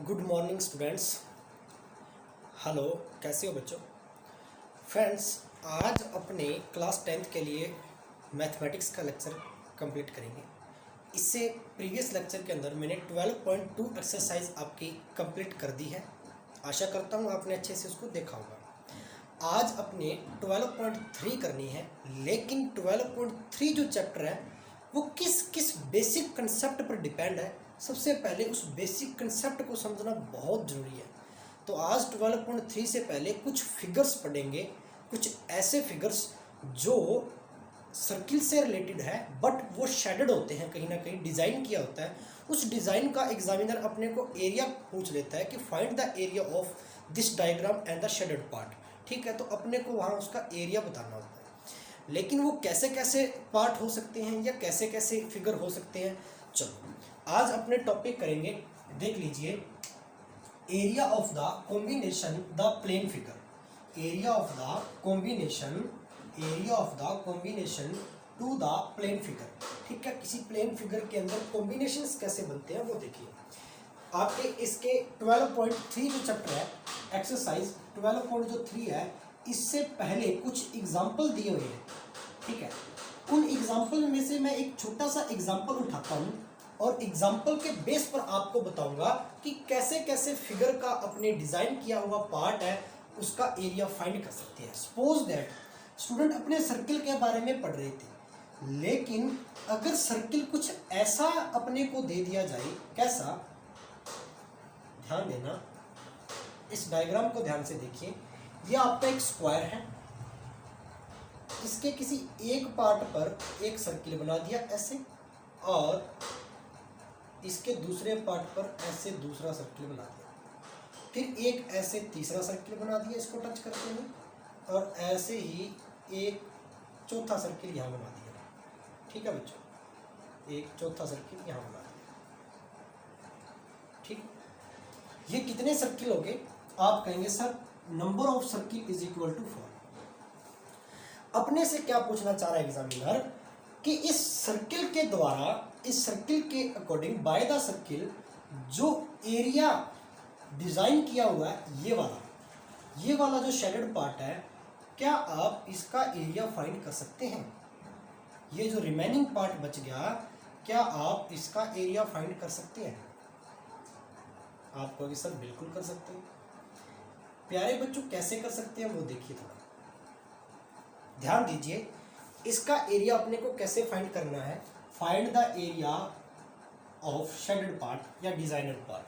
Good morning students. Hello, कैसे हो बच्चों? फ्रेंड्स, आज अपने क्लास 10th के लिए मैथमेटिक्स का लेक्चर कंप्लीट करेंगे। इससे प्रीवियस लेक्चर के अंदर मैंने 12.2 एक्सरसाइज आपकी कंप्लीट कर दी है। आशा करता हूँ आपने अच्छे से उसको देखा होगा। आज अपने 12.3 करनी है, लेकिन 12.3 जो चैप्टर है वो किस किस बेसिक कंसेप्ट पर डिपेंड है। सबसे पहले उस बेसिक कंसेप्ट को समझना बहुत ज़रूरी है। तो आज 12.3 से पहले कुछ फिगर्स पढ़ेंगे, कुछ ऐसे फिगर्स जो सर्किल से रिलेटेड है बट वो शेडेड होते हैं, कहीं ना कहीं डिज़ाइन किया होता है। उस डिज़ाइन का एग्जामिनर अपने को एरिया पूछ लेता है कि find the area of this diagram and the shaded part. ठीक है, तो अपने को वहाँ उसका एरिया बताना होता है। लेकिन वो कैसे कैसे पार्ट हो सकते हैं या कैसे कैसे फिगर हो सकते हैं, चलो आज अपने टॉपिक करेंगे। देख लीजिए, area of the combination the plane figure. Area of the combination to the plane figure. ठीक है, किसी प्लेन फिगर के अंदर कॉम्बिनेशंस कैसे बनते हैं वो देखिए। आपके इसके 12.3 जो चैप्टर है, एक्सरसाइज 12.3 है, इससे पहले कुछ एग्जाम्पल दिए हुए हैं। ठीक है, उन एग्जाम्पल में से मैं एक छोटा सा एग्जाम्पल उठाता हूँ और एग्जाम्पल के बेस पर आपको बताऊंगा कि कैसे कैसे फिगर का अपने डिजाइन किया हुआ पार्ट है उसका एरिया फाइंड कर सकते हैं। सपोज दैट स्टूडेंट अपने सर्किल के बारे में पढ़ रहे थे, लेकिन अगर सर्किल कुछ ऐसा अपने को दे दिया जाए, कैसा, ध्यान देना, इस डायग्राम को ध्यान से देखिए। ये आपका एक स्क्वायर है, इसके किसी एक पार्ट पर एक सर्किल बना दिया ऐसे, और इसके दूसरे पार्ट पर ऐसे दूसरा सर्किल बना दिया, फिर एक ऐसे तीसरा सर्किल बना दिया इसको टच करते हुए, और ऐसे ही एक चौथा सर्किल यहाँ बना दिया। ठीक है बच्चों, एक चौथा सर्किल यहाँ बना दिया। ठीक, ये कितने सर्किल हो गए? आप कहेंगे sir number of circle is equal to 4। अपने से क्या पूछना चाह रहा है एग्जामिनर कि इस सर्किल के द्वारा, इस सर्किल के अकॉर्डिंग बाय द सर्किल जो एरिया डिजाइन किया हुआ है, ये वाला जो शेडेड पार्ट है, क्या आप इसका एरिया फाइंड कर सकते हैं? ये जो रिमेनिंग पार्ट बच गया, क्या आप इसका एरिया फाइंड कर सकते हैं? आप कहोगे सर बिल्कुल कर सकते हैं। प्यारे बच्चों, कैसे कर सकते हैं वो देखिए, थोड़ा ध्यान दीजिए। इसका एरिया अपने को कैसे फाइंड करना है? Find the area of shaded part या डिजाइनर पार्ट।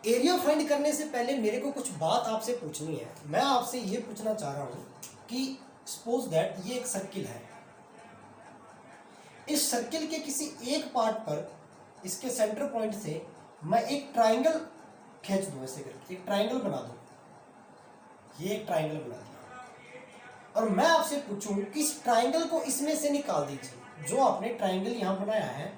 एरिया फाइंड करने से पहले मेरे को कुछ बात आपसे पूछनी है। मैं आपसे ये पूछना चाह रहा हूं कि सपोज दैट ये एक सर्किल है, इस सर्किल के किसी एक पार्ट पर, इसके सेंटर पॉइंट से मैं एक ट्राइंगल खींच दूं, ऐसे करके एक ट्राइंगल बना दूं। ये एक ट्राइंगल बना दिया और मैं आपसे पूछूं कि इस ट्राइंगल को इसमें से निकाल दीजिए। जो आपने ट्राइंगल यहां बनाया है,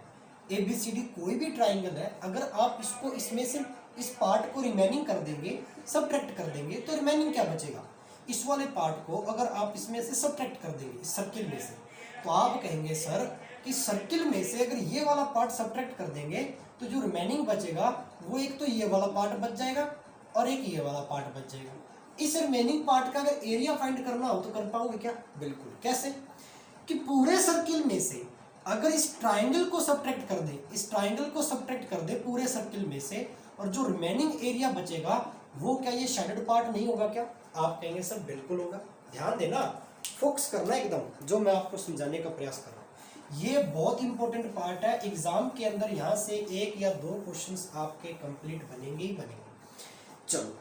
ABCD कोई भी ट्राइंगल है, अगर आप इसको इसमें से इस पार्ट को रिमेनिंग कर देंगे, सबट्रैक्ट कर देंगे, तो रिमेनिंग क्या बचेगा? इस वाले पार्ट को अगर आप इसमें से सबट्रैक्ट कर देंगे, इस सर्किल में से, तो आप कहेंगे सर कि सर्किल में से अगर ये वाला पार्ट सबट्रैक्ट कर देंगे तो जो रिमेनिंग बचेगा वो एक तो ये वाला पार्ट बच जाएगा और एक ये वाला पार्ट बच जाएगा। इस रिमेनिंग पार्ट का अगर एरिया फाइंड करना हो तो कर पाओगे क्या? बिल्कुल। कैसे? कि पूरे सर्किल में से अगर इस ट्राइंगल को सबट्रैक्ट कर दे, इस ट्राइंगल को सबट्रैक्ट कर दे पूरे सर्किल में से, और जो रिमेनिंग एरिया बचेगा वो क्या ये शेडेड पार्ट नहीं होगा क्या? आप कहेंगे सर बिल्कुल होगा। ध्यान देना, फोकस करना एकदम, जो मैं आपको समझाने का प्रयास कर रहा हूँ। ये बहुत इंपॉर्टेंट पार्ट है। एग्जाम के अंदर यहाँ से 1 या 2 क्वेश्चंस आपके कंप्लीट बनेंगे ही बनेंगे। चलो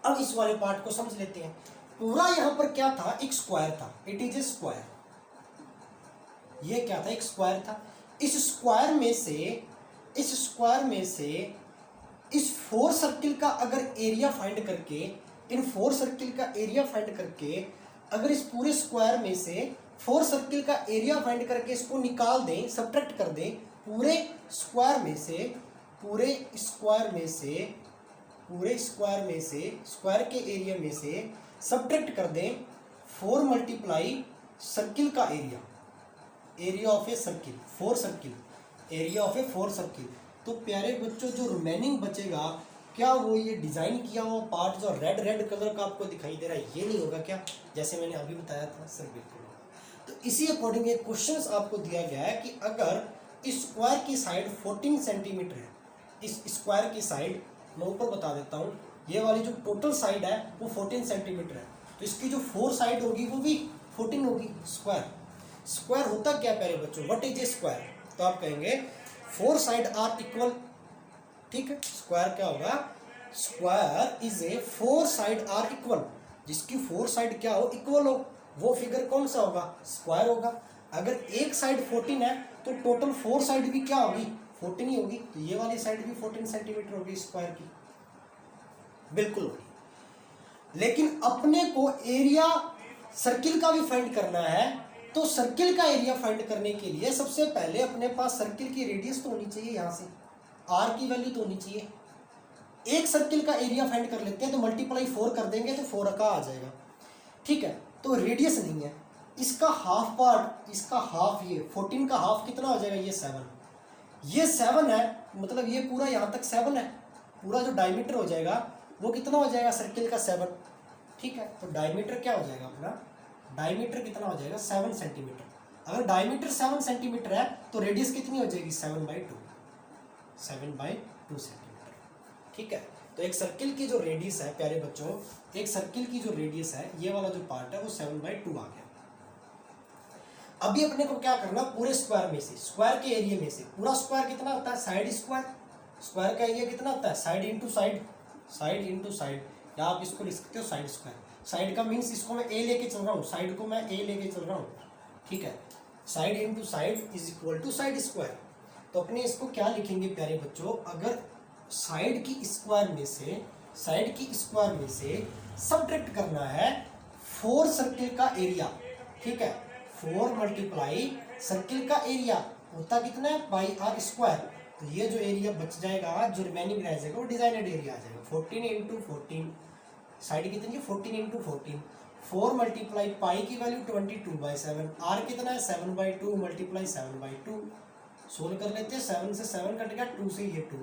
अब इस वाले पार्ट को समझ लेते हैं। पूरा यहाँ पर क्या था? एक स्क्वायर था। It is a square. ये क्या था? एक स्क्वायर था। इस स्क्वायर में से इस 4 सर्किल का अगर एरिया फाइंड करके, इन 4 सर्किल का एरिया फाइंड करके, अगर इस पूरे स्क्वायर में से 4 सर्किल का एरिया फाइंड करके इसको निकाल दें, सबट्रैक्ट कर दें, पूरे स्क्वायर में से स्क्वायर के एरिया में से सबट्रैक्ट कर दें 4 मल्टीप्लाई सर्किल का area of a circle, 4 circle, area of A 4 circle, तो प्यारे बच्चों जो रिमेनिंग बचेगा क्या वो ये डिज़ाइन किया हुआ पार्ट जो रेड रेड कलर का आपको दिखाई दे रहा है ये नहीं होगा क्या, जैसे मैंने अभी बताया था? सर बिल्कुल होगा। तो इसी अकॉर्डिंग एक क्वेश्चन आपको दिया गया है कि अगर इस स्क्वायर की साइड 14 सेंटीमीटर है, इस स्क्वायर की साइड मैं ऊपर बता देता हूँ, ये वाली जो टोटल साइड है वो 14 सेंटीमीटर है, तो इसकी जो 4 साइड होगी वो भी 14 होगी। स्क्वायर स्क्वायर होता क्या प्यारे बच्चों, व्हाट इज ए स्क्वायर? तो आप कहेंगे 4 साइड आर इक्वल। ठीक है, स्क्वायर क्या होगा? Square is a 4 side are equal, जिसकी 4 साइड क्या हो, इक्वल हो, वो फिगर कौन सा होगा? स्क्वायर होगा। अगर एक साइड 14 है तो टोटल 4 साइड भी क्या होगी? 14 ही होगी, तो ये वाली साइड भी 14 सेंटीमीटर होगी स्क्वायर की, बिल्कुल होगी। लेकिन अपने को एरिया सर्किल का भी फाइंड करना है, तो सर्किल का एरिया फाइंड करने के लिए सबसे पहले अपने पास सर्किल की रेडियस तो होनी चाहिए, यहाँ से आर की वैल्यू तो होनी चाहिए। एक सर्किल का एरिया फाइंड कर लेते हैं, तो मल्टीप्लाई 4 कर देंगे तो 4 का आ जाएगा। ठीक है, तो रेडियस नहीं है, इसका हाफ पार्ट, इसका हाफ, ये 14 का हाफ कितना हो जाएगा? ये 7, ये 7 है, मतलब ये पूरा यहाँ तक 7 है, पूरा जो डायमीटर हो जाएगा वो कितना हो जाएगा? सर्किल का 7। ठीक है, तो डायमीटर क्या हो जाएगा अपना? डायमीटर कितना हो जाएगा? 7 सेंटीमीटर। अगर डायमीटर 7 सेंटीमीटर है तो रेडियस कितनी हो जाएगी? 7/2, 7/2 सेंटीमीटर। ठीक है, तो एक सर्किल की जो रेडियस है प्यारे बच्चों, एक सर्किल की जो रेडियस है, ये वाला जो पार्ट है वो 7/2 आ गया। अभी अपने को क्या करना, पूरे स्क्वायर में से, स्क्वायर के एरिया में से, पूरा स्क्वायर कितना होता है? Side square. स्क्वायर का एरिया कितना होता है? Side into side, side into side, या आप इसको लिख सकते हो साइड स्क्वायर। साइड का मीन्स इसको मैं ए लेके चल रहा हूँ, साइड को मैं ए लेके चल रहा हूँ। ठीक है, side into side is equal to side square. तो अपने इसको क्या लिखेंगे प्यारे बच्चों, अगर साइड की स्क्वायर में से, साइड की स्क्वायर में से सबट्रैक्ट करना है 4 सर्किल का एरिया। ठीक है, 4 मल्टीप्लाई सर्किल का एरिया होता कितना है? Pi r square. तो ये जो एरिया बच जाएगा, जो रिमेनिंग रह जाएगा वो डिजाइनेड एरिया आ जाएगा। 14 इंटू 14, साइड कितनी है? 14 इंटू 14, 4 मल्टीप्लाई पाई की वैल्यू 22/7, आर कितना है? 7/2 मल्टीप्लाई 7/2। सोल्व कर लेते हैं, 7 से 7 कट गया, 2 से ये 2,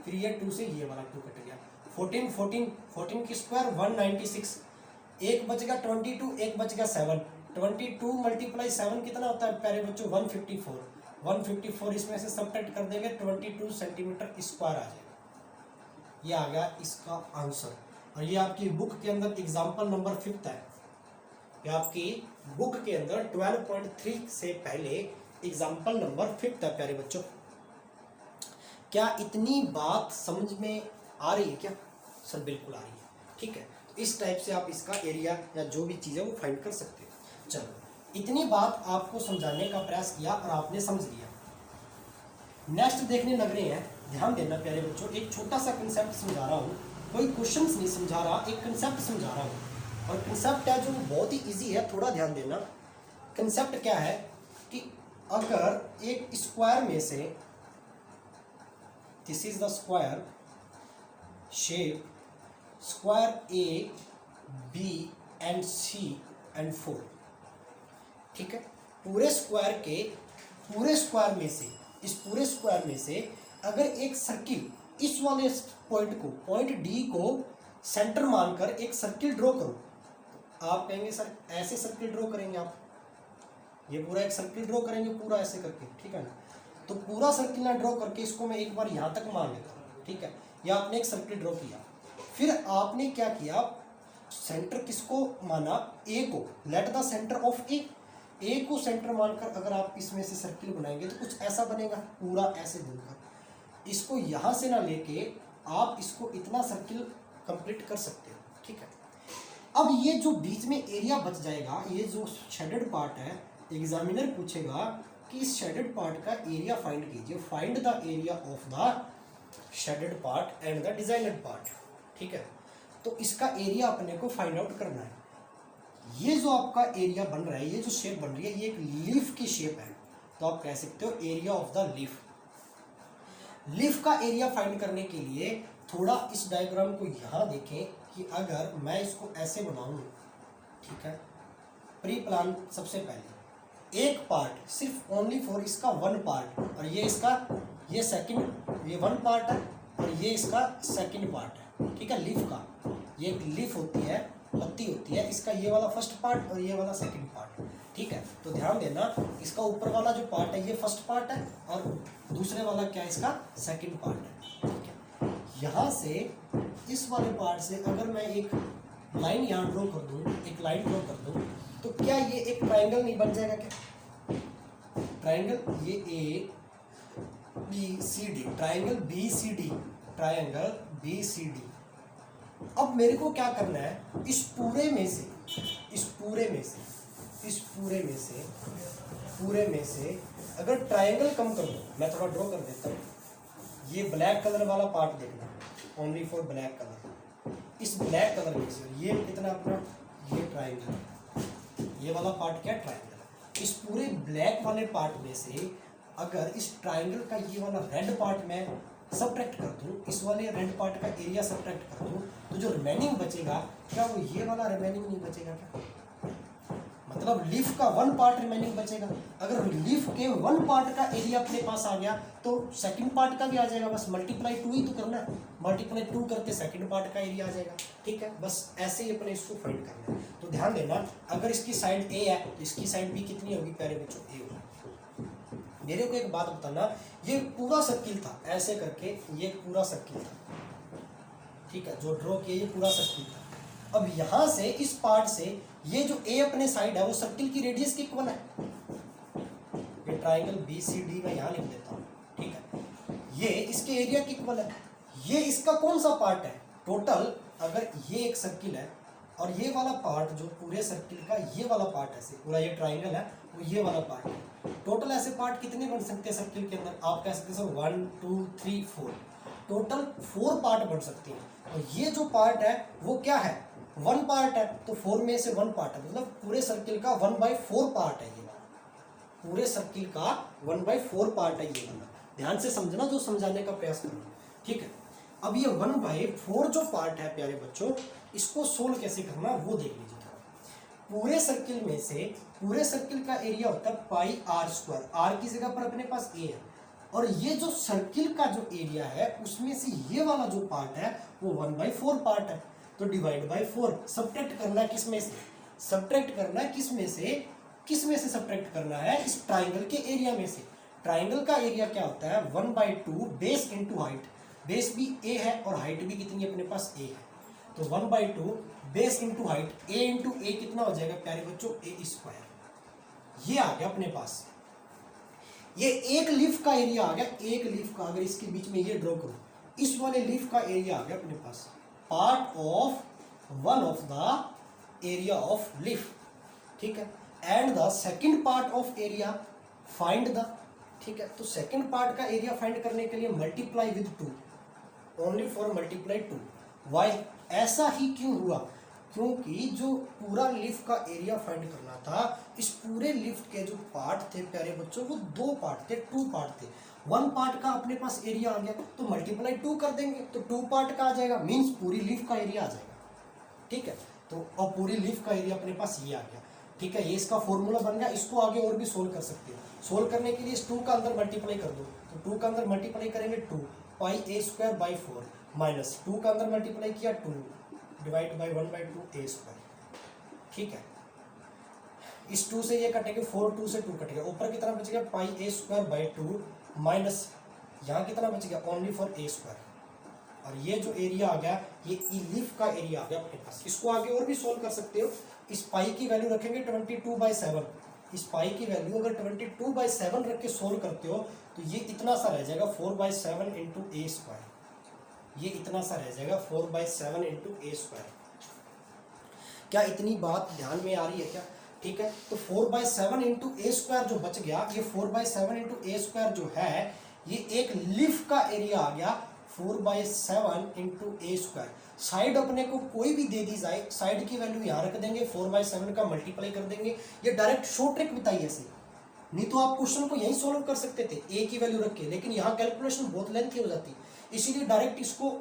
फिर ये 2 से ये वाला 2 कट गया। 14 14 14 की स्क्वायर 196, एक बच गया 22, एक बच गया 7, 22 मल्टीप्लाई 7 कितना होता है प्यारे बच्चों? 154, 154 इसमें से सबट्रैक्ट कर देंगे, 22 सेंटीमीटर स्क्वायर आ जाएगा। ये आ गया इसका आंसर। और ये आपकी बुक के अंदर एग्जाम्पल नंबर 5 है, ये आपकी बुक के अंदर 12.3 से पहले एग्जाम्पल नंबर 5 है प्यारे बच्चों। क्या इतनी बात समझ में आ रही है क्या? सर बिल्कुल आ रही है। ठीक है, तो इस टाइप से आप इसका एरिया या जो भी चीज़ है वो फाइंड कर सकते हो। चलो, इतनी बात आपको समझाने का प्रयास किया और आपने समझ लिया। नेक्स्ट देखने लग रहे हैं, ध्यान देना प्यारे बच्चों, एक छोटा सा कंसेप्ट समझा रहा हूँ, कोई क्वेश्चंस नहीं समझा रहा, एक कंसेप्ट समझा रहा हूँ। और कंसेप्ट है जो बहुत ही इजी है, थोड़ा ध्यान देना। कंसेप्ट क्या है कि अगर एक स्क्वायर में से, this is the square shape, square A B and C and 4। ठीक है, पूरे स्क्वायर में से, इस पूरे स्क्वायर में से अगर एक सर्किल, इस वाले पॉइंट को, पॉइंट डी को सेंटर मानकर एक सर्किल ड्रॉ करो, तो आप कहेंगे सर ऐसे सर्किल ड्रॉ करेंगे आप, ये पूरा एक सर्किल ड्रॉ करेंगे पूरा ऐसे करके। ठीक है ना, तो पूरा सर्किल ना ड्रॉ करके इसको मैं एक बार यहाँ तक मान लेता हूँ। ठीक है, या आपने एक सर्किल ड्रॉ किया, फिर आपने क्या किया, सेंटर किसको माना? ए को। लेट द सेंटर ऑफ ए को सेंटर मानकर अगर आप इसमें से सर्किल बनाएंगे तो कुछ ऐसा बनेगा, पूरा ऐसे घूमकर। इसको यहाँ से ना लेके आप इसको इतना सर्किल कंप्लीट कर सकते हो। ठीक है, अब ये जो बीच में एरिया बच जाएगा, ये जो शेडेड पार्ट है, एग्जामिनर पूछेगा कि इस शेडेड पार्ट का एरिया फाइंड कीजिए, find the area of the shaded part and the designed part. ठीक है, तो इसका एरिया अपने को फाइंड आउट करना है। ये जो आपका एरिया बन रहा है, ये जो शेप बन रही है, ये एक लीफ की शेप है, तो आप कह सकते हो area of the leaf. Leaf का एरिया फाइंड करने के लिए थोड़ा इस डायग्राम को यहाँ देखें कि अगर मैं इसको ऐसे बनाऊँ, ठीक है, प्री प्लान, सबसे पहले एक पार्ट सिर्फ ओनली फॉर इसका 1 पार्ट, और ये इसका ये सेकंड, ये वन पार्ट है और ये इसका सेकंड पार्ट है, ठीक है। लीफ का ये एक लीफ होती है, पत्ती होती है, इसका ये वाला फर्स्ट पार्ट और ये वाला सेकंड पार्ट, ठीक है। तो ध्यान देना, इसका ऊपर वाला जो पार्ट है ये फर्स्ट पार्ट है और दूसरे वाला क्या है, इसका सेकंड पार्ट है, ठीक है। यहाँ से इस वाले पार्ट से अगर मैं एक लाइन यहाँ ड्रॉ कर दूँ, एक लाइन ड्रॉ कर दूँ, तो क्या ये एक ट्राइंगल नहीं बन जाएगा क्या? ट्राइंगल, ये A B C D, triangle B C D, triangle B C D. अब मेरे को क्या करना है, इस पूरे में से, इस पूरे में से, इस पूरे में से, पूरे में से अगर ट्राइंगल कम कर दो, मैं थोड़ा ड्रॉ कर देता हूँ। ये ब्लैक कलर वाला पार्ट देखना, ओनली फॉर ब्लैक कलर, इस ब्लैक कलर में से ये कितना अपना, ये ट्राइंगल, ये वाला पार्ट क्या है, ट्राइंगल। इस पूरे ब्लैक वाले पार्ट में से अगर इस ट्राइंगल का ये वाला रेड पार्ट में सब्ट्रैक्ट कर दूँ, इस वाले रेड पार्ट का एरिया सब्ट्रैक्ट कर दूँ, तो जो रिमेनिंग बचेगा क्या वो ये वाला रिमेनिंग नहीं बचेगा क्या? मतलब लीफ का वन पार्ट रिमेनिंग बचेगा। अगर लीफ के वन पार्ट का एरिया अपने पास आ गया तो सेकंड पार्ट का भी आ जाएगा, बस मल्टीप्लाई 2 ही तो करना है, मल्टीप्लाई 2 करके सेकंड पार्ट का एरिया आ जाएगा, ठीक है। बस ऐसे ही अपने इसको फाइंड करना है। तो ध्यान देना, अगर इसकी साइड ए है तो इसकी साइड बी कितनी होगी प्यारे बच्चों, ए होगी। मेरे को एक बात बताना, ये पूरा सर्किल था ऐसे करके, ये पूरा सर्किल था, ठीक है, जो ड्रॉ किया ये पूरा सर्किल था। अब यहाँ से इस पार्ट से ये जो ए अपने साइड है वो सर्किल की रेडियस के इक्वल है। ये ट्राइंगल बी सी डी मैं यहाँ लिख देता हूँ, ठीक है, ये इसके एरिया के इक्वल है। ये इसका कौन सा पार्ट है टोटल, अगर ये एक सर्किल है और ये वाला पार्ट जो पूरे सर्किल का ये वाला पार्ट है, पूरा ये ट्राइंगल है वो ये वाला पार्ट है, टोटल ऐसे पार्ट कितने बन सकते हैं सर्किल के अंदर, आप कह सकते हैं सर 1 2 3 4, टोटल 4 पार्ट बन सकते हैं। और ये जो पार्ट है वो क्या है, 1 पार्ट है, तो 4 में से 1 पार्ट है, मतलब पूरे सर्किल का 1/4 पार्ट है ये वाला, पूरे सर्किल का 1/4 पार्ट है ये वाला। ध्यान से समझना, जो समझाने का प्रयास करना, ठीक है। अब ये 1/4 जो पार्ट है प्यारे बच्चों, इसको सोल्व कैसे करना वो देख लीजिए थोड़ा। पूरे सर्किल में से, पूरे सर्किल का एरिया होता है पाई आर स्क्वायर, आर की जगह पर अपने पास ए है, और ये जो सर्किल का जो एरिया है उसमें से ये वाला जो पार्ट है वो 1/4 पार्ट है, तो डिवाइड बाय 4, सब्ट्रैक्ट करना है किस में से, सब्ट्रैक्ट करना है किस में से, किस में से सब्ट्रैक्ट करना है, इस ट्राइंगल के एरिया में से। ट्राइंगल का एरिया क्या होता है 1/2 बेस इंटू हाइट, बेस भी ए है और हाइट भी कितनी है अपने पास ए है, तो 1/2 बेस इंटू हाइट, ए इंटू ए कितना हो जाएगा प्यारे बच्चों, ए स्क्वायर। ये आ गया अपने पास, ये एक लीफ का एरिया आ गया, एक लीफ का, अगर इसके बीच में ये ड्रॉ करो, इस वाले लीफ का एरिया आ गया अपने पास, part of one of the area of leaf, ठीक है। And the second part of area find the, ठीक है। तो सेकंड पार्ट का एरिया फाइंड करने के लिए multiply with 2, only for multiply 2। Why, ऐसा ही क्यों हुआ, क्योंकि जो पूरा लिफ्ट का एरिया फाइंड करना था, इस पूरे लिफ्ट के जो पार्ट थे प्यारे बच्चों वो 2 पार्ट थे, 2 पार्ट थे। 1 पार्ट का अपने पास एरिया आ गया तो मल्टीप्लाई 2 कर देंगे, तो 2 पार्ट का आ जाएगा, मीन्स पूरी लिफ्ट का एरिया आ जाएगा, ठीक है। तो अब पूरी लिफ्ट का एरिया अपने पास ये आ गया, ठीक है। ये इसका फॉर्मूला बन गया, इसको आगे और भी सोल्व कर सकते हो। सोल्व करने के लिए इस 2 का अंदर मल्टीप्लाई कर दो, तो 2 का अंदर मल्टीप्लाई करेंगे 2 पाई ए स्क्वायर बाई 4 माइनस 2 का अंदर मल्टीप्लाई किया 2 डिवाइड बाई 1/2 ए स्क्वायर, ठीक है। इस 2 से ये कटेंगे 4, 2 से 2 कटेगा, ऊपर कितना बच गया पाई ए स्क्वायर बाई 2 माइनस यहाँ कितना बच गया ओनली फॉर ए स्क्वायर, और ये जो एरिया आ गया ये लीफ का एरिया आ गया अपने पास। इसको आगे और भी सोल्व कर सकते हो, इस पाई की वैल्यू रखेंगे 22/7, इस पाई की वैल्यू अगर 22/7 रख के सोल्व करते हो तो ये इतना सा रह जाएगा 4/7 इंटू ए स्क्वायर, ये इतना सा रह जाएगा 4/7 इंटू ए स्क्वायर। क्या इतनी बात ध्यान में आ रही है क्या, ठीक है। तो 4/7 इंटू ए स्क्वायर जो बच गया, ये 4/7 इंटू ए स्क्वायर जो है ये एक लीफ का एरिया आ गया 4/7 इंटू ए स्क्वायर। साइड अपने को कोई भी दे दी जाए, साइड की वैल्यू यहाँ रख देंगे, 4/7 का मल्टीप्लाई कर देंगे। ये डायरेक्ट शॉर्ट ट्रिक बताई ऐसे, नहीं तो आप क्वेश्चन को यही सोल्व कर सकते थे ए की वैल्यू रख के, लेकिन यहाँ कैलकुलेशन बहुत लेंथी हो जाती, इसीलिए डायरेक्ट इसको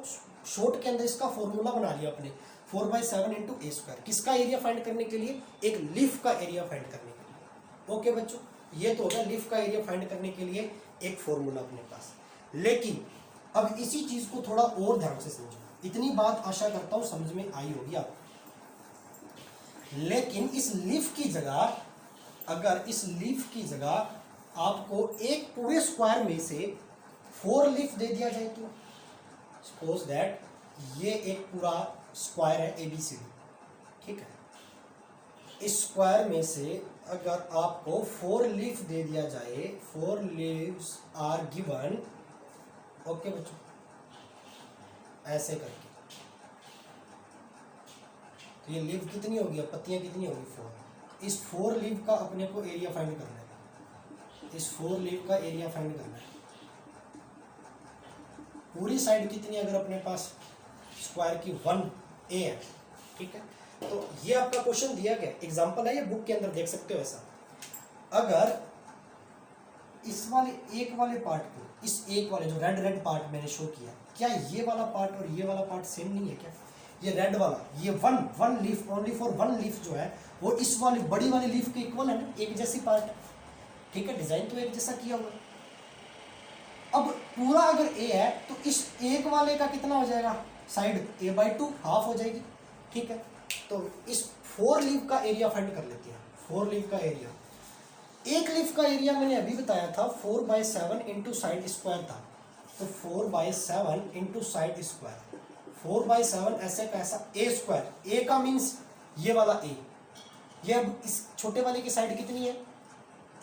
शॉर्ट के अंदर इसका फॉर्मूला बना लिया अपने 4/7 इंटू ए स्क्वायर। किसका एरिया फाइंड करने के लिए, एक लीफ का एरिया फाइंड करने के लिए। ओके बच्चों, ये तो होगा लीफ का एरिया फाइंड करने के लिए एक फॉर्मूला अपने पास। लेकिन अब इसी चीज को थोड़ा और ध्यान से समझो, इतनी बात आशा करता हूं समझ में आई होगी आपको। लेकिन इस लीफ की जगह, अगर इस लीफ की जगह आपको एक पूरे स्क्वायर में से 4 लीफ दे दिया जाए तो सपोज दैट ये एक पूरा स्क्वायर है ABCD, ठीक है। इस स्क्वायर में से अगर आपको 4 लीफ दे दिया जाए, 4 लीव्स आर गिवन, ओके बच्चों, ऐसे करके, तो ये लीफ कितनी होगी, पत्तियां कितनी होगी 4। इस 4 लीफ का अपने को एरिया फाइंड करना है, इस 4 लीफ का एरिया फाइंड करना है। पूरी साइड कितनी, अगर अपने पास स्क्वायर की 1A है, ठीक है। तो ये आपका क्वेश्चन दिया गया, एग्जांपल है, ये बुक के अंदर देख सकते हो ऐसा। अगर इस वाले एक वाले पार्ट को, इस एक वाले जो रेड पार्ट मैंने शो किया, क्या ये वाला पार्ट और ये वाला पार्ट सेम नहीं है क्या? ये रेड वाला, ये one leaf, only for 1 leaf जो है वो इस वाली बड़ी वाली लीफ के इक्वल है ना, एक जैसी पार्ट, ठीक है। डिजाइन तो एक जैसा किया हुआ है। अब पूरा अगर A है तो इस एक वाले का कितना हो जाएगा, साइड A/2 हाफ हो जाएगी, ठीक है। तो इस 4 लीफ का एरिया फाइंड कर लेते हैं। 4 लीफ का एरिया, एक लीफ का एरिया मैंने अभी बताया था 4/7 इंटू साइड स्क्वायर था, तो 4/7 इंटू साइड स्क्वायर, 4/7 ऐसे कैसा A स्क्वायर, A का मीन्स ये वाला A, ये अब इस छोटे वाले की साइड कितनी है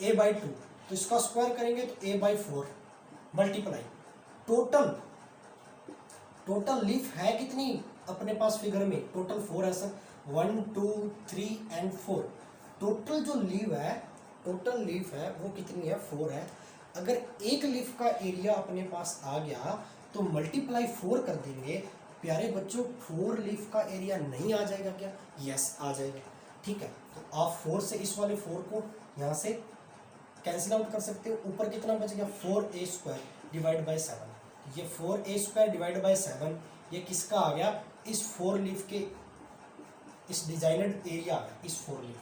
A/2, तो इसका स्क्वायर करेंगे तो A/4 मल्टीप्लाई टोटल लीफ है कितनी अपने पास फिगर में, टोटल 4 है सर, 1 2 3 एंड 4। टोटल जो लीफ है वो कितनी है, 4 है। अगर एक लीफ का एरिया अपने पास आ गया तो मल्टीप्लाई 4 कर देंगे। प्यारे बच्चों 4 लीफ का एरिया नहीं आ जाएगा क्या? यस आ जाएगा, ठीक है। तो आप 4 से इस वाले 4 को यहाँ से कैंसिल आउट कर सकते हो। ऊपर कितना बच गया, 4A स्क्वायर डिवाइड बाई 7। ये 4A स्क्वायर डिवाइड बाई 7 ये किसका आ गया, इस 4 लीफ के, इस डिजाइनड एरिया आ गया इस 4 लीफ।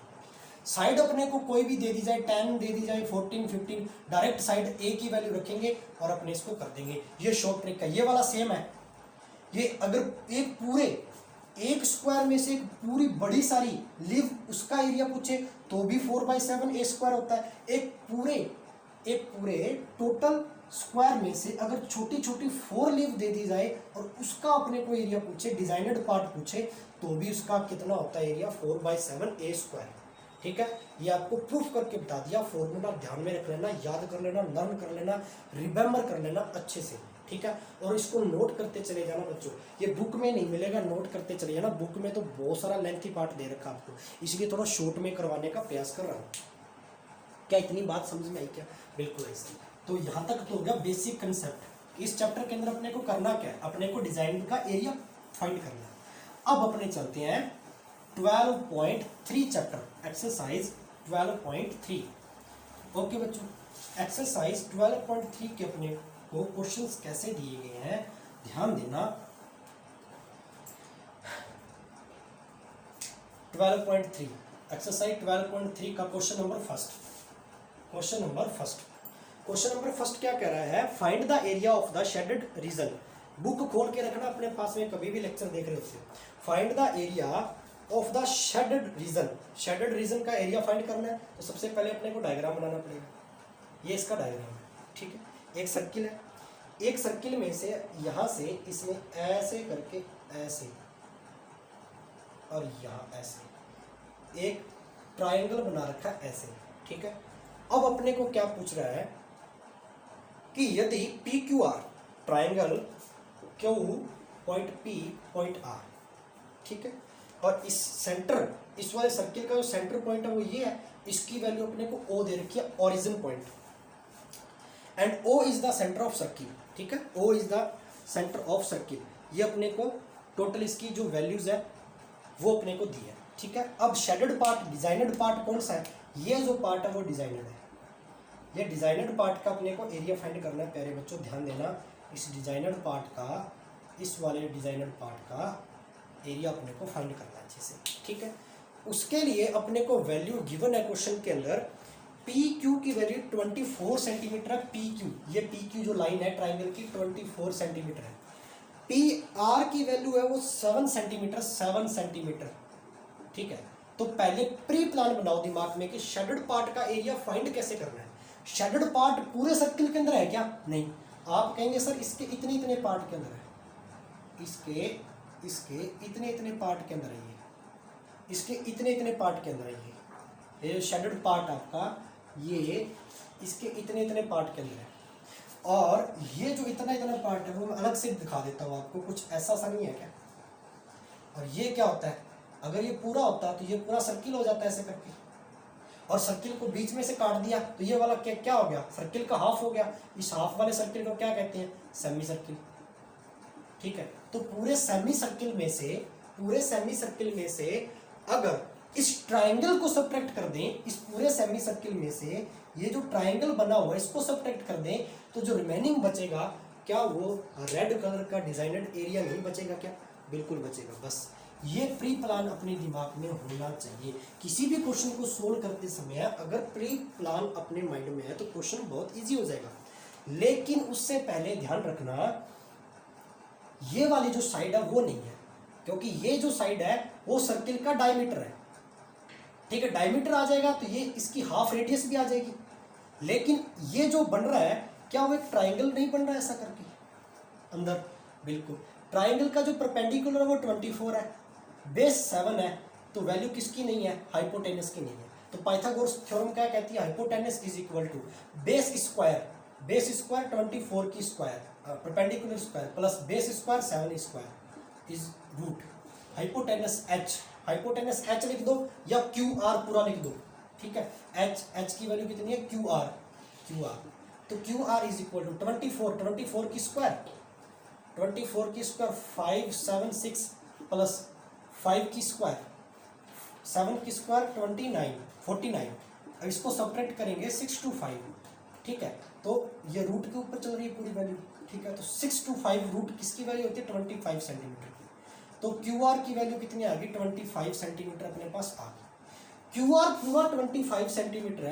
साइड अपने को कोई भी दे दी जाए, 10 दे दी जाए, 14 15, डायरेक्ट साइड A की वैल्यू रखेंगे और अपने इसको कर देंगे। ये शॉर्ट ट्रिक है, ये वाला सेम है। ये अगर एक पूरे एक स्क्वायर में से एक पूरी बड़ी सारी लीव उसका एरिया पूछे तो भी 4/7 A स्क्वायर होता है। एक पूरे टोटल स्क्वायर में से अगर छोटी छोटी 4 लीव दे दी जाए और उसका अपने को एरिया पूछे, डिजाइनड पार्ट पूछे, तो भी उसका कितना होता है एरिया, 4/7 A स्क्वायर, ठीक है। ये आपको प्रूफ करके बता दिया। फॉर्मूला ध्यान में रख लेना, याद कर लेना, लर्न कर लेना, रिमेम्बर कर लेना अच्छे से, ठीक है। और इसको नोट करते चले जाना बच्चों, ये बुक में नहीं मिलेगा, नोट करते चले जाना। बुक में तो बहुत सारा लेंथी पार्ट दे रखा आपको, इसलिए थोड़ा शॉर्ट में करवाने का प्रयास कर रहा हूँ। क्या इतनी बात समझ में आई क्या? बिल्कुल ऐसे। तो यहाँ तक तो हो गया बेसिक कंसेप्ट। इस चैप्टर के अंदर अपने को करना क्या है, अपने को डिजाइन का एरिया फाइंड करना है। अब अपने चलते हैं 12.3 चैप्टर, एक्सरसाइज 12.3। ओके बच्चों, एक्सरसाइज 12.3 के अपने को क्वेश्चंस कैसे दिए गए हैं ध्यान देना। 12.3 एक्सरसाइज 12.3 का क्वेश्चन नंबर फर्स्ट क्या कह रहा है, find the area of the shaded region. Book खोल के रखना अपने पास में, कभी भी लेक्चर देख रहे हो। Find the area of the shaded region का एरिया फाइंड करना है। तो सबसे पहले अपने को डायग्राम बनाना पड़ेगा। ये इसका डायग्राम है, ठीक है। एक सर्किल है, एक सर्किल में से यहां से इसमें ऐसे करके ऐसे और यहाँ ऐसे एक ट्रायंगल बना रखा है ऐसे, ठीक है। अब अपने को क्या पूछ रहा है कि यदि PQR triangle Q point P point R, ठीक है, और इस सेंटर, इस वाले सर्किल का जो सेंटर पॉइंट है वो ये है, इसकी वैल्यू अपने को O दे रखी है, origin point, and O is the centre of circle, ठीक है। O is the centre of circle. ये अपने को टोटल इसकी जो वैल्यूज है वो अपने को दी है, ठीक है। अब शेडेड पार्ट, डिजाइनड पार्ट कौन सा है, ये जो पार्ट है वो डिजाइनड है। ये डिजाइनड पार्ट का अपने को एरिया फाइंड करना है। प्यारे बच्चों ध्यान देना, इस डिजाइनड पार्ट का, इस वाले डिजाइनड पार्ट का एरिया अपने को फाइंड करना है अच्छे से, ठीक है। उसके लिए अपने को वैल्यू गिवन है क्वेश्चन के अंदर, पी क्यू की वैल्यू 24 सेंटीमीटर है। पी क्यू, ये पी क्यू जो लाइन है ट्राइंगल की 24 सेंटीमीटर है। पी आर की वैल्यू है वो 7 सेंटीमीटर, 7 सेंटीमीटर। ठीक है, तो पहले प्री प्लान बनाओ दिमाग में कि शेडेड पार्ट का एरिया फाइंड कैसे करना है। शेडेड पार्ट पूरे सर्किल के अंदर है क्या? नहीं। आप कहेंगे सर इसके इतने इतने पार्ट के अंदर है, इसके इतने इतने पार्ट के अंदर है, ये इसके इतने इतने पार्ट के अंदर है, ये शेडेड पार्ट आपका ये इसके इतने इतने पार्ट के अंदर है। और ये जो इतना इतना पार्ट है वो मैं अलग से दिखा देता हूँ आपको, कुछ ऐसा सा नहीं है क्या। और ये क्या होता है, अगर ये पूरा होता है तो ये पूरा सर्किल हो जाता है ऐसे करके, और सर्किल को बीच में से काट दिया तो ये वाला क्या क्या हो गया, सर्किल का हाफ हो गया। इस हाफ वाले सर्किल को क्या कहते हैं? Semi circle. ठीक है, तो पूरे सेमी सर्किल में से अगर इस ट्राइंगल को सब्ट्रैक्ट कर दें, इस पूरे सेमी सर्किल में से ये जो ट्राइंगल बना हुआ है इसको सब्ट्रैक्ट कर दें, तो जो रिमेनिंग बचेगा क्या वो रेड कलर का डिजाइनड एरिया नहीं बचेगा क्या? बिल्कुल बचेगा। बस ये प्री प्लान अपने दिमाग में होना चाहिए। किसी भी क्वेश्चन को सोल्व करते समय अगर प्री प्लान अपने माइंड में है तो क्वेश्चन बहुत इजी हो जाएगा। लेकिन उससे पहले ध्यान रखना ये वाली जो साइड है वो नहीं है, क्योंकि ये जो साइड है वो सर्किल का डायमीटर है। ठीक है, डायमीटर आ जाएगा तो ये इसकी हाफ रेडियस भी आ जाएगी। लेकिन ये जो बन रहा है क्या वो एक ट्राइंगल नहीं बन रहा है ऐसा करके अंदर? बिल्कुल। ट्राइंगल का जो परपेंडिकुलर है वो 24 है, बेस 7 है, तो वैल्यू किसकी नहीं है? हाइपोटेनस की नहीं है। तो पाइथागोरस थ्योरम क्या कहती है? Hypotenuse is equal to base square 24 की square perpendicular square plus base square 7 square is root hypotenuse H. Hypotenuse H लिख दो या क्यू आर पूरा लिख दो। ठीक है, एच की वैल्यू कितनी है? Q R. तो Q R is equal to 24 की स्क्वायर 576 प्लस 5 की स्क्वायर 7 की स्क्वायर 49। अब इसको सब्ट्रैक्ट करेंगे 6 to 5। ठीक है, तो ये रूट के ऊपर चल रही है पूरी वैल्यू। ठीक है, तो 6 to 5 रूट किसकी वैल्यू होती है? 25 सेंटीमीटर की। तो क्यू आर की वैल्यू कितनी आ गई? 25 सेंटीमीटर अपने पास आ गई। क्यू आर पूरा 25 सेंटीमीटर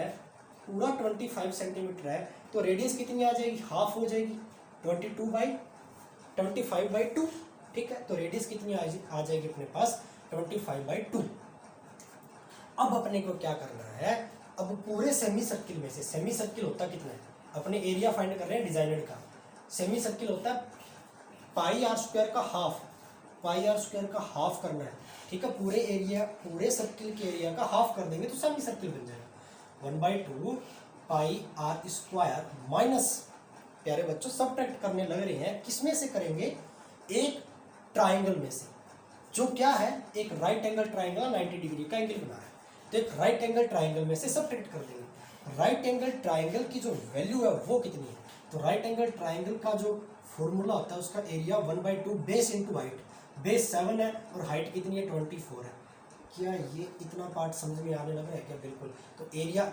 है, तो रेडियस कितनी आ जाएगी? हाफ हो जाएगी 25/2। ठीक है, तो रेडियस कितनी आ जाएगी अपने पास? 25/2। अब अपने को क्या करना है? अब पूरे सेमी सर्किल में से, सेमी सर्किल होता कितना है? अपने एरिया फाइंड कर रहे हैं डिजाइनर का। सेमी सर्किल होता है पाई आर स्क्वायर का हाफ करना है। ठीक है, पूरे सर्किल के एरिया का हाफ कर देंगे तो सेमी सर्किल बन जाएगा। 1/2 पाई आर स्क्वायर माइनस, प्यारे बच्चों सब्ट्रैक्ट करने लग रहे हैं, किसमें से करेंगे? एक ट्राइंगल में से, जो क्या है? एक राइट एंगल ट्राइंगल 90 डिग्री का एंगल बना है, तो एक राइट एंगल ट्राइंगल में से सब्ट्रैक्ट कर देंगे। राइट एंगल ट्राइंगल की जो वैल्यू है वो कितनी है? तो राइट एंगल ट्राइंगल का जो फॉर्मूला होता है उसका area 1/2 base into height. Base 7 है और हाइट कितनी है? 24 है। क्या ये इतना पार्ट समझ में आने लग रहा है क्या? बिल्कुल। तो एरिया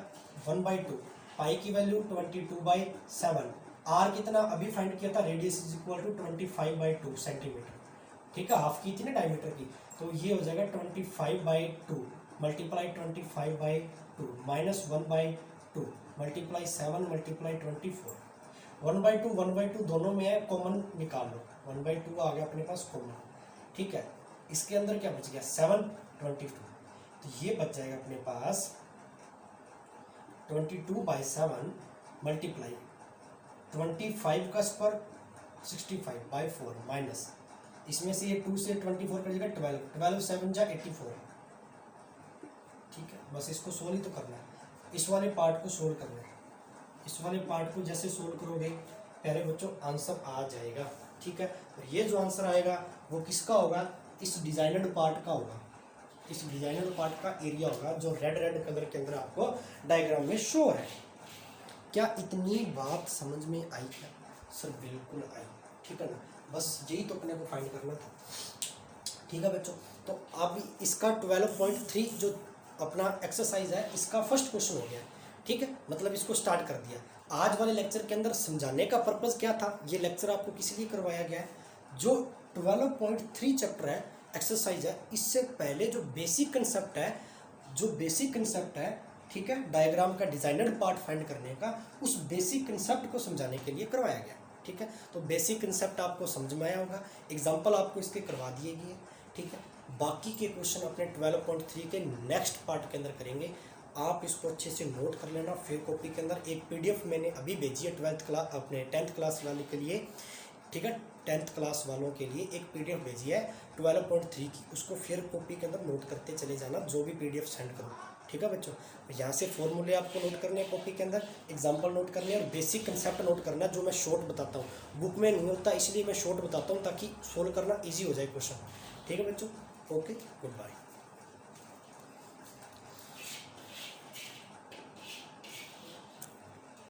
1/2, पाई की वैल्यू 22/7, आर कितना अभी फाइंड किया था? Radius is equal to 25/2 centimetre. ठीक है, हाफ की थी ना डायमीटर की, तो ये हो जाएगा 25/2 मल्टीप्लाई 25/2 माइनस 1/2 मल्टीप्लाई 7 मल्टीप्लाई 24। 1/2 दोनों में है, कॉमन निकाल लो। 1/2 आ गया अपने पास कॉमन। ठीक है, इसके अंदर क्या बच गया? 7 22, तो ये बच जाएगा अपने पास 22/7 मल्टीप्लाई 25 का स्क्वायर 65/4 माइनस इसमें से ये 2 से 24 कर जाएगा 12 7 जा 84। ठीक है, बस इसको सोल्व ही तो करना है, इस वाले पार्ट को सोल्व करना है। इस वाले पार्ट को जैसे सोल्व करोगे प्यारे बच्चों आंसर आ जाएगा। ठीक है, और ये जो आंसर आएगा वो किसका होगा? इस डिजाइनड पार्ट का होगा। इस डिजाइनड पार्ट का एरिया होगा जो रेड कलर के अंदर आपको डायग्राम में शो है। क्या इतनी बात समझ में आई क्या? सर बिल्कुल आई। ठीक है ना, बस यही तो अपने को फाइंड करना था। ठीक है बच्चों, तो अब इसका 12.3 जो अपना एक्सरसाइज है इसका फर्स्ट क्वेश्चन हो गया। ठीक है, मतलब इसको स्टार्ट कर दिया। आज वाले लेक्चर के अंदर समझाने का पर्पज़ क्या था? ये लेक्चर आपको किसी लिए करवाया गया है? जो 12.3 चैप्टर है, एक्सरसाइज है, इससे पहले जो बेसिक कंसेप्ट है, ठीक ठीक है, डायग्राम का डिजाइनर पार्ट फाइंड करने का उस बेसिक कंसेप्ट को समझाने के लिए करवाया गया। ठीक है, तो बेसिक कंसेप्ट आपको समझ में आया होगा, एग्जांपल आपको इसके करवा दिए गए। ठीक है, बाकी के क्वेश्चन अपने 12.3 के नेक्स्ट पार्ट के अंदर करेंगे। आप इसको अच्छे से नोट कर लेना। फिर कॉपी के अंदर एक पीडीएफ मैंने अभी भेजी है 12th क्लास अपने 10th क्लास वाले के लिए। ठीक है, 10th क्लास वालों के लिए एक पीडीएफ भेजी है 12.3 की, उसको फिर कॉपी के अंदर नोट करते चले जाना जो भी पीडीएफ सेंड करो। ठीक है बच्चों, यहाँ से फॉर्मूले आपको नोट करने हैं कॉपी के अंदर, एग्जांपल नोट करने हैं और बेसिक कंसेप्ट नोट करना है जो मैं शॉर्ट बताता हूँ। बुक में नहीं होता इसलिए मैं शॉर्ट बताता हूँ ताकि सोल्व करना ईजी हो जाए क्वेश्चन। ठीक है बच्चों, ओके, गुड बाय।